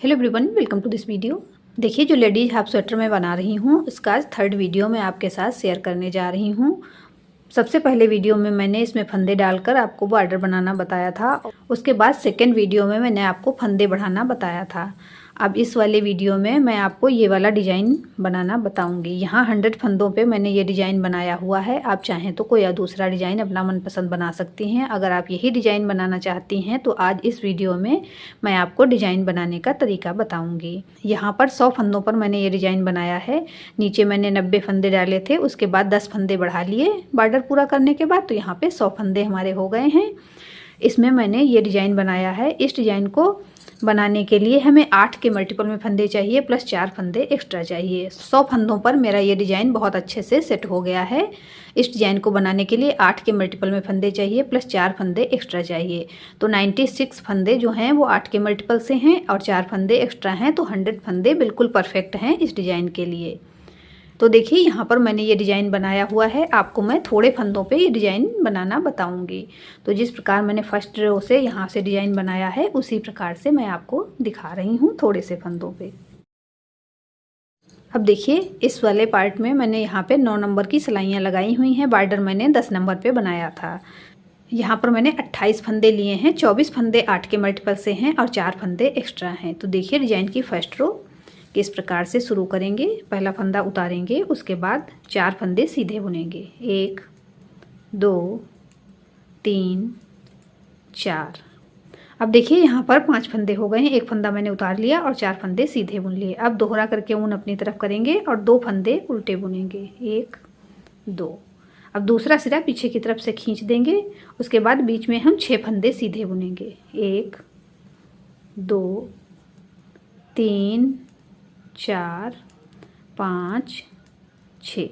Hello everyone, welcome to this video. देखिए, जो ladies half sweater मैं बना रही हूँ उसका आज थर्ड वीडियो मैं आपके साथ शेयर करने जा रही हूँ। सबसे पहले वीडियो में मैंने इसमें फंदे डालकर आपको बॉर्डर बनाना बताया था। उसके बाद सेकंड वीडियो में मैंने आपको फंदे बढ़ाना बताया था। अब इस वाले वीडियो में मैं आपको ये वाला डिज़ाइन बनाना बताऊंगी। यहाँ 100 फंदों पे मैंने ये डिज़ाइन बनाया हुआ है। आप चाहें तो कोई दूसरा डिज़ाइन अपना मनपसंद बना सकती हैं। अगर आप यही डिज़ाइन बनाना चाहती हैं तो आज इस वीडियो में मैं आपको डिज़ाइन बनाने का तरीका बताऊँगी। यहाँ पर 100 फंदों पर मैंने ये डिज़ाइन बनाया है। नीचे मैंने 90 फंदे डाले थे, उसके बाद 10 फंदे बढ़ा लिए बॉर्डर पूरा करने के बाद, तो यहाँ पे 100 फंदे हमारे हो गए हैं। इसमें मैंने ये डिज़ाइन बनाया है। इस डिज़ाइन को बनाने के लिए हमें 8 के मल्टीपल में फंदे चाहिए प्लस 4 फंदे एक्स्ट्रा चाहिए। 100 फंदों पर मेरा ये डिज़ाइन बहुत अच्छे से सेट हो गया है। इस डिज़ाइन को बनाने के लिए 8 के मल्टीपल में फंदे चाहिए प्लस 4 फंदे एक्स्ट्रा चाहिए। तो 96 फंदे जो हैं वो 8 के मल्टीपल से हैं और 4 फंदे एक्स्ट्रा हैं, तो 100 फंदे बिल्कुल परफेक्ट हैं इस डिज़ाइन के लिए। तो देखिए, यहाँ पर मैंने ये डिज़ाइन बनाया हुआ है। आपको मैं थोड़े फंदों पे ये डिज़ाइन बनाना बताऊंगी। तो जिस प्रकार मैंने फर्स्ट रो से यहाँ से डिज़ाइन बनाया है उसी प्रकार से मैं आपको दिखा रही हूँ थोड़े से फंदों पे। अब देखिए, इस वाले पार्ट में मैंने यहाँ पे 9 नंबर की सिलाइयाँ लगाई हुई हैं। बॉर्डर मैंने 10 नंबर पे बनाया था। यहाँ पर मैंने 28 फंदे लिए हैं। 24 फंदे 8 के मल्टीपल से हैं और 4 फंदे एक्स्ट्रा हैं। तो देखिए, डिज़ाइन की फर्स्ट रो किस प्रकार से शुरू करेंगे। पहला फंदा उतारेंगे, उसके बाद 4 फंदे सीधे बुनेंगे। 1 2 3 4। अब देखिए, यहाँ पर 5 फंदे हो गए हैं। एक फंदा मैंने उतार लिया और 4 फंदे सीधे बुन लिए। अब दोहरा करके ऊन अपनी तरफ करेंगे और 2 फंदे उल्टे बुनेंगे। 1 2। अब दूसरा सिरा पीछे की तरफ से खींच देंगे। उसके बाद बीच में हम 6 फंदे सीधे बुनेंगे। 1 2 3 4 5 6।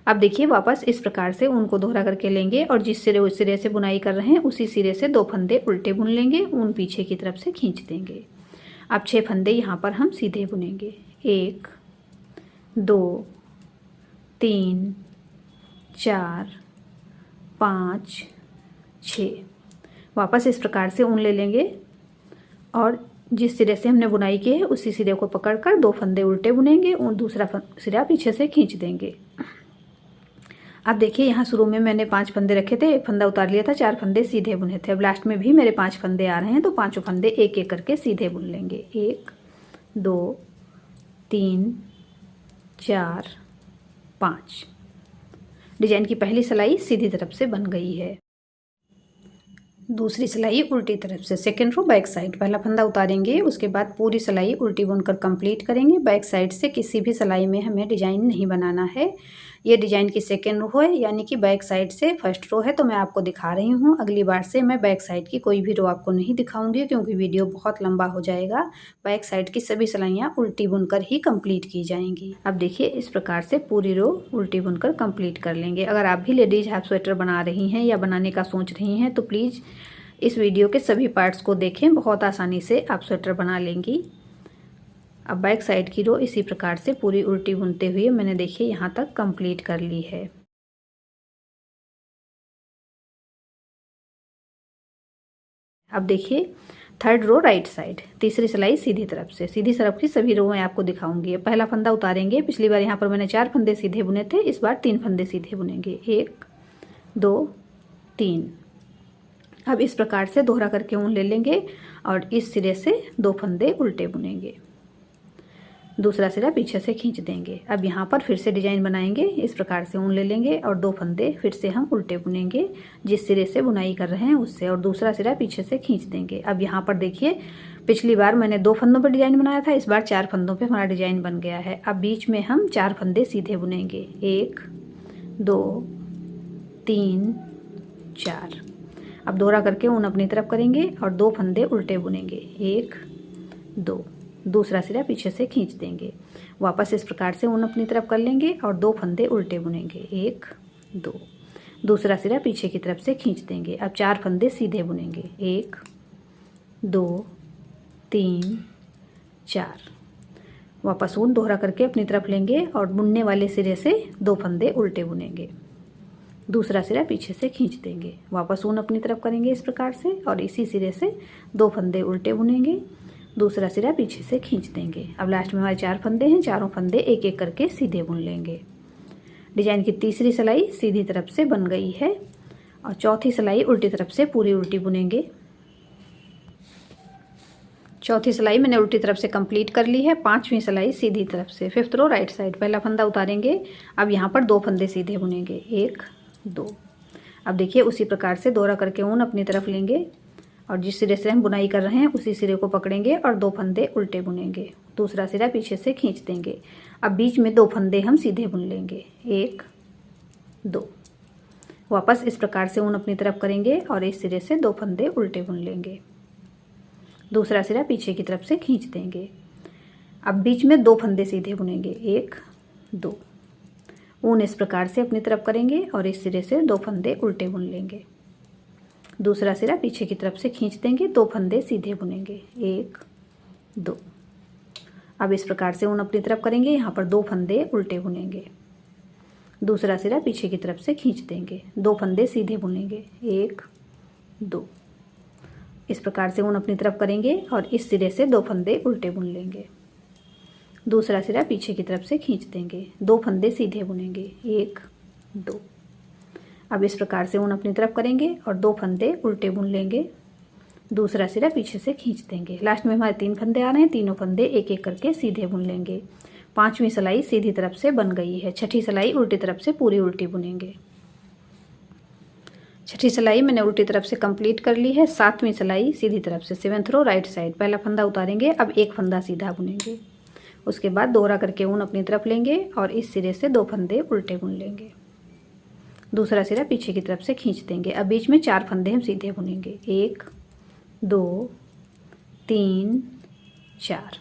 अब देखिए, वापस इस प्रकार से ऊन को दोहरा करके लेंगे और जिस सिरे उस सिरे से बुनाई कर रहे हैं उसी सिरे से 2 फंदे उल्टे बुन लेंगे। ऊन पीछे की तरफ से खींच देंगे। अब 6 फंदे यहाँ पर हम सीधे बुनेंगे। 1 2 3 4 5 6। वापस इस प्रकार से ऊन ले लेंगे और जिस सिरे से हमने बुनाई की है उसी सिरे को पकड़कर 2 फंदे उल्टे बुनेंगे और दूसरा सिरा पीछे से खींच देंगे। अब देखिए, यहाँ शुरू में मैंने 5 फंदे रखे थे, एक फंदा उतार लिया था, 4 फंदे सीधे बुने थे। अब लास्ट में भी मेरे 5 फंदे आ रहे हैं, तो 5 फंदे एक एक करके सीधे बुन लेंगे। 1 2 3 4 5। डिजाइन की पहली सिलाई सीधी तरफ से बन गई है। दूसरी सिलाई उल्टी तरफ से, सेकेंड रो बैक साइड। पहला फंदा उतारेंगे, उसके बाद पूरी सिलाई उल्टी बुनकर कंप्लीट करेंगे। बैक साइड से किसी भी सिलाई में हमें डिजाइन नहीं बनाना है। ये डिजाइन की सेकेंड रो है, यानी कि बैक साइड से फर्स्ट रो है, तो मैं आपको दिखा रही हूँ। अगली बार से मैं बैक साइड की कोई भी रो आपको नहीं दिखाऊंगी क्योंकि वीडियो बहुत लंबा हो जाएगा। बैक साइड की सभी सिलाइयाँ उल्टी बुनकर ही कंप्लीट की जाएंगी। अब देखिए, इस प्रकार से पूरी रो उल्टी बुनकर कंप्लीट कर लेंगे। अगर आप भी लेडीज हाफ स्वेटर बना रही हैं या बनाने का सोच रही हैं तो प्लीज़ इस वीडियो के सभी पार्ट्स को देखें। बहुत आसानी से आप स्वेटर बना लेंगी। अब बैक साइड की रो इसी प्रकार से पूरी उल्टी बुनते हुए मैंने देखिए यहाँ तक कंप्लीट कर ली है। अब देखिए, थर्ड रो राइट साइड, तीसरी सिलाई सीधी तरफ से। सीधी तरफ की सभी रो मैं आपको दिखाऊंगी। पहला फंदा उतारेंगे। पिछली बार यहाँ पर मैंने 4 फंदे सीधे बुने थे, इस बार 3 फंदे सीधे बुनेंगे। 1 2 3। अब इस प्रकार से दोहरा करके ऊन ले लेंगे और इस सिरे से 2 फंदे उल्टे बुनेंगे। दूसरा सिरा पीछे से खींच देंगे। अब यहाँ पर फिर से डिजाइन बनाएंगे। इस प्रकार से ऊन ले लेंगे और 2 फंदे फिर से हम उल्टे बुनेंगे जिस सिरे से बुनाई कर रहे हैं उससे, और दूसरा सिरा पीछे से खींच देंगे। अब यहाँ पर देखिए, पिछली बार मैंने 2 फंदों पर डिजाइन बनाया था, इस बार 4 फंदों पे हमारा डिजाइन बन गया है। अब बीच में हम 4 फंदे सीधे बुनेंगे। 1 2 3 4। अब दोहरा करके ऊन अपनी तरफ करेंगे और 2 फंदे उल्टे बुनेंगे। 1 2। दूसरा सिरा पीछे से खींच देंगे। वापस इस प्रकार से ऊन अपनी तरफ कर लेंगे और 2 फंदे उल्टे बुनेंगे। 1 2। दूसरा सिरा पीछे की तरफ से खींच देंगे। अब 4 फंदे सीधे बुनेंगे। 1 2 3 4। वापस ऊन दोहरा करके अपनी तरफ लेंगे और बुनने वाले सिरे से 2 फंदे उल्टे बुनेंगे। दूसरा सिरा पीछे से खींच देंगे। वापस ऊन अपनी तरफ करेंगे इस प्रकार से और इसी सिरे से 2 फंदे उल्टे बुनेंगे। दूसरा सिरा पीछे से खींच देंगे। अब लास्ट में हमारे 4 फंदे हैं, चारों फंदे एक एक करके सीधे बुन लेंगे। डिजाइन की तीसरी सिलाई सीधी तरफ से बन गई है और चौथी सिलाई उल्टी तरफ से पूरी उल्टी बुनेंगे। चौथी सिलाई मैंने उल्टी तरफ से कंप्लीट कर ली है। 5वीं सिलाई सीधी तरफ से, 5th रो राइट साइड। पहला फंदा उतारेंगे। अब यहाँ पर 2 फंदे सीधे बुनेंगे, 1 2। अब देखिए उसी प्रकार से दोहरा करके ऊन अपनी तरफ लेंगे और जिस सिरे से हम बुनाई कर रहे हैं उसी सिरे को पकड़ेंगे और 2 फंदे उल्टे बुनेंगे। दूसरा सिरा पीछे से खींच देंगे। अब बीच में 2 फंदे हम सीधे बुन लेंगे, 1 2। वापस इस प्रकार से ऊन अपनी तरफ करेंगे और इस सिरे से 2 फंदे उल्टे बुन लेंगे। दूसरा सिरा पीछे की तरफ से खींच देंगे। अब बीच में 2 फंदे सीधे बुनेंगे, 1 2। ऊन इस प्रकार से अपनी तरफ करेंगे और इस सिरे से 2 फंदे उल्टे बुन लेंगे। दूसरा सिरा पीछे की तरफ से खींच देंगे, 2 फंदे सीधे बुनेंगे, 1 2। अब इस प्रकार से ऊन अपनी तरफ करेंगे, यहाँ पर 2 फंदे उल्टे बुनेंगे। दूसरा सिरा पीछे की तरफ से खींच देंगे, 2 फंदे सीधे बुनेंगे, 1 2। इस प्रकार से ऊन अपनी तरफ करेंगे और इस सिरे से 2 फंदे उल्टे बुन लेंगे। दूसरा सिरा पीछे की तरफ से खींच देंगे, 2 फंदे सीधे बुनेंगे, 1 2। अब इस प्रकार से ऊन अपनी तरफ करेंगे और 2 फंदे उल्टे बुन लेंगे। दूसरा सिरा पीछे से खींच देंगे। लास्ट में हमारे 3 फंदे आ रहे हैं, तीनों फंदे एक एक करके सीधे बुन लेंगे। 5वीं सिलाई सीधी तरफ से बन गई है। 6ठी सिलाई उल्टी तरफ से पूरी उल्टी बुनेंगे। 6ठी सिलाई मैंने उल्टी तरफ से कंप्लीट कर ली है। 7वीं सिलाई सीधी तरफ से, 7th रो राइट साइड। पहला फंदा उतारेंगे। अब 1 फंदा सीधा बुनेंगे। उसके बाद दोहरा करके ऊन अपनी तरफ लेंगे और इस सिरे से 2 फंदे उल्टे बुन लेंगे। दूसरा सिरा पीछे की तरफ से खींच देंगे। अब बीच में 4 फंदे हम सीधे बुनेंगे, 1 2 3 4।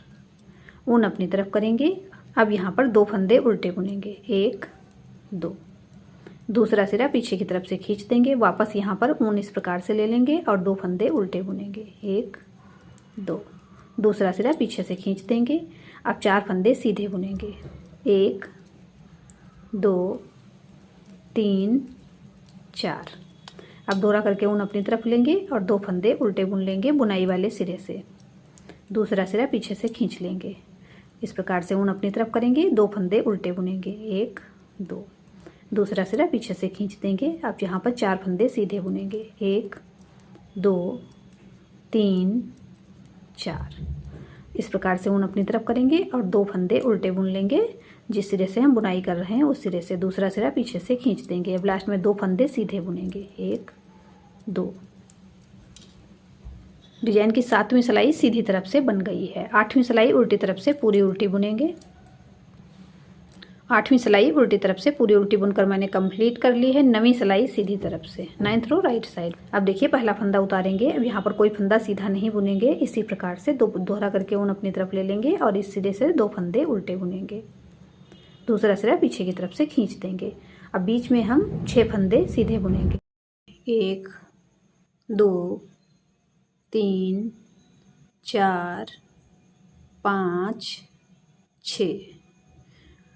ऊन अपनी तरफ करेंगे। अब यहाँ पर 2 फंदे उल्टे बुनेंगे, 1 2। दूसरा सिरा पीछे की तरफ से खींच देंगे। वापस यहाँ पर ऊन इस प्रकार से ले लेंगे और 2 फंदे उल्टे बुनेंगे, 1 2। दूसरा सिरा पीछे से खींच देंगे। अब 4 फंदे सीधे बुनेंगे, 1 2 3 4। अब दोहरा करके ऊन अपनी तरफ लेंगे और 2 फंदे उल्टे बुन लेंगे बुनाई वाले सिरे से। दूसरा सिरा पीछे से खींच लेंगे। इस प्रकार से ऊन अपनी तरफ करेंगे, 2 फंदे उल्टे बुनेंगे, 1 2। दूसरा सिरा पीछे से खींच देंगे। अब यहाँ पर 4 फंदे सीधे बुनेंगे, 1 2 3 4। इस प्रकार से ऊन अपनी तरफ करेंगे और 2 फंदे उल्टे बुन लेंगे। जिस सिरे से हम बुनाई कर रहे हैं उस सिरे से। दूसरा सिरा पीछे से खींच देंगे। अब लास्ट में 2 फंदे सीधे बुनेंगे, 1 2। डिजाइन की 7वीं सिलाई सीधी तरफ से बन गई है। 8वीं सिलाई उल्टी तरफ से पूरी उल्टी बुनेंगे। 8वीं सिलाई उल्टी तरफ से पूरी उल्टी बुनकर मैंने कंप्लीट कर ली है। 9वीं सिलाई सीधी तरफ से, 9th रो राइट साइड। अब देखिए पहला फंदा उतारेंगे। अब यहाँ पर कोई फंदा सीधा नहीं बुनेंगे। इसी प्रकार से दोहरा करके ऊन अपनी तरफ ले लेंगे और इस सिरे से 2 फंदे उल्टे बुनेंगे। दूसरा सिरा पीछे की तरफ से खींच देंगे। अब बीच में हम 6 फंदे सीधे बुनेंगे, 1 2 3 4 5 6।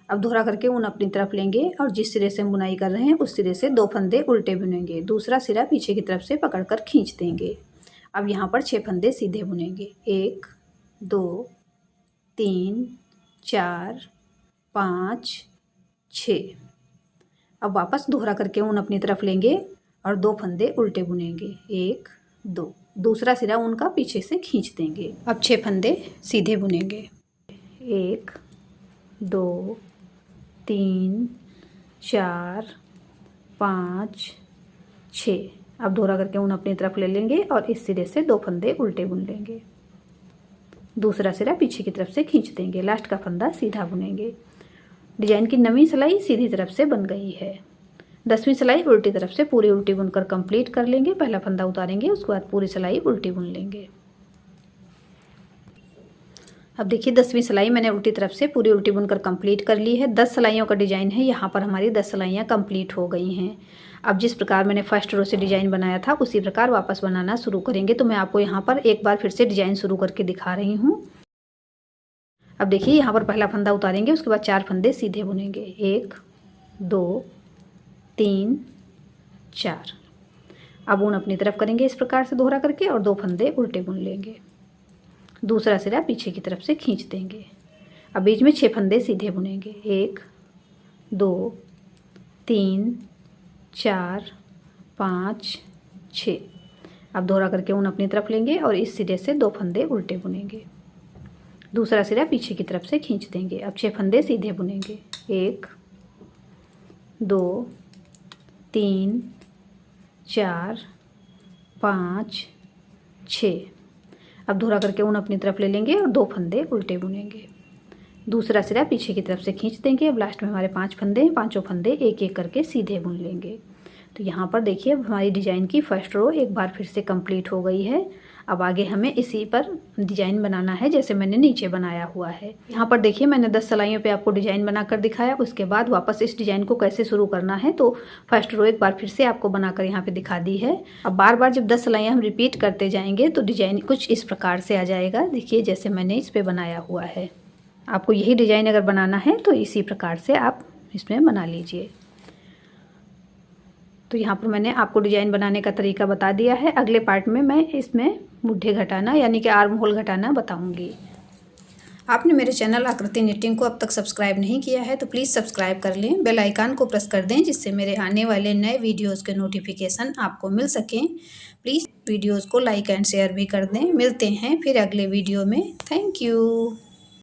अब दोहरा करके ऊन अपनी तरफ लेंगे और जिस सिरे से हम बुनाई कर रहे हैं उस सिरे से 2 फंदे उल्टे बुनेंगे। दूसरा सिरा पीछे की तरफ से पकड़कर खींच देंगे। अब यहाँ पर 6 फंदे सीधे बुनेंगे, 1 2 3 4 5 6। अब वापस दोहरा करके ऊन अपनी तरफ लेंगे और 2 फंदे उल्टे बुनेंगे, 1 2। दूसरा सिरा ऊन का पीछे से खींच देंगे। अब 6 फंदे सीधे बुनेंगे, 1 2 3 4 5 6। अब दोहरा करके ऊन अपनी तरफ ले लेंगे और इस सिरे से 2 फंदे उल्टे बुन लेंगे। दूसरा सिरा पीछे की तरफ से खींच देंगे। लास्ट का फंदा सीधा बुनेंगे। डिजाइन की 9वीं सिलाई सीधी तरफ से बन गई है। 10वीं सिलाई उल्टी तरफ से पूरी उल्टी बुनकर कंप्लीट कर लेंगे। पहला फंदा उतारेंगे, उसके बाद पूरी सिलाई उल्टी बुन लेंगे। अब देखिए 10वीं सिलाई मैंने उल्टी तरफ से पूरी उल्टी बुनकर कंप्लीट कर ली है। 10 सिलाइयों का डिजाइन है। यहाँ पर हमारी 10 सिलाइयाँ कंप्लीट हो गई हैं। अब जिस प्रकार मैंने फर्स्ट रो से डिजाइन बनाया था उसी प्रकार वापस बनाना शुरू करेंगे। तो मैं आपको यहाँ पर एक बार फिर से डिजाइन शुरू करके दिखा रही हूँ। अब देखिए यहाँ पर पहला फंदा उतारेंगे, उसके बाद 4 फंदे सीधे बुनेंगे, 1 2 3 4। अब ऊन अपनी तरफ करेंगे इस प्रकार से दोहरा करके और 2 फंदे उल्टे बुन लेंगे। दूसरा सिरा पीछे की तरफ से खींच देंगे। अब बीच में 6 फंदे सीधे बुनेंगे। 1 2 3 4 5 6। अब दोहरा करके ऊन अपनी तरफ लेंगे और इस सिरे से 2 फंदे उल्टे बुनेंगे। दूसरा सिरा पीछे की तरफ से खींच देंगे। अब 6 फंदे सीधे बुनेंगे। 1 2 3 4 5 6। अब दोहरा करके ऊन अपनी तरफ ले लेंगे और 2 फंदे उल्टे बुनेंगे। दूसरा सिरा पीछे की तरफ से खींच देंगे। अब लास्ट में हमारे 5 फंदे हैं, पांचों फंदे एक एक करके सीधे बुन लेंगे। तो यहाँ पर देखिए अब हमारी डिज़ाइन की फर्स्ट रो एक बार फिर से कंप्लीट हो गई है। अब आगे हमें इसी पर डिज़ाइन बनाना है जैसे मैंने नीचे बनाया हुआ है। यहाँ पर देखिए मैंने 10 सिलाइयों पे आपको डिज़ाइन बनाकर दिखाया। उसके बाद वापस इस डिज़ाइन को कैसे शुरू करना है तो फर्स्ट रो एक बार फिर से आपको बनाकर यहाँ पे दिखा दी है। अब बार बार जब 10 सिलाइयाँ हम रिपीट करते जाएंगे तो डिज़ाइन कुछ इस प्रकार से आ जाएगा। देखिए जैसे मैंने इस पर बनाया हुआ है। आपको यही डिज़ाइन अगर बनाना है तो इसी प्रकार से आप इसमें बना लीजिए। तो यहाँ पर मैंने आपको डिज़ाइन बनाने का तरीका बता दिया है। अगले पार्ट में मैं इसमें मुड्ढे घटाना यानी कि आर्म होल घटाना बताऊँगी। आपने मेरे चैनल आकृति निटिंग को अब तक सब्सक्राइब नहीं किया है तो प्लीज़ सब्सक्राइब कर लें, बेल आइकन को प्रेस कर दें जिससे मेरे आने वाले नए वीडियोज़ के नोटिफिकेशन आपको मिल सकें। प्लीज़ वीडियोज़ को लाइक एंड शेयर भी कर दें। मिलते हैं फिर अगले वीडियो में। Thank you.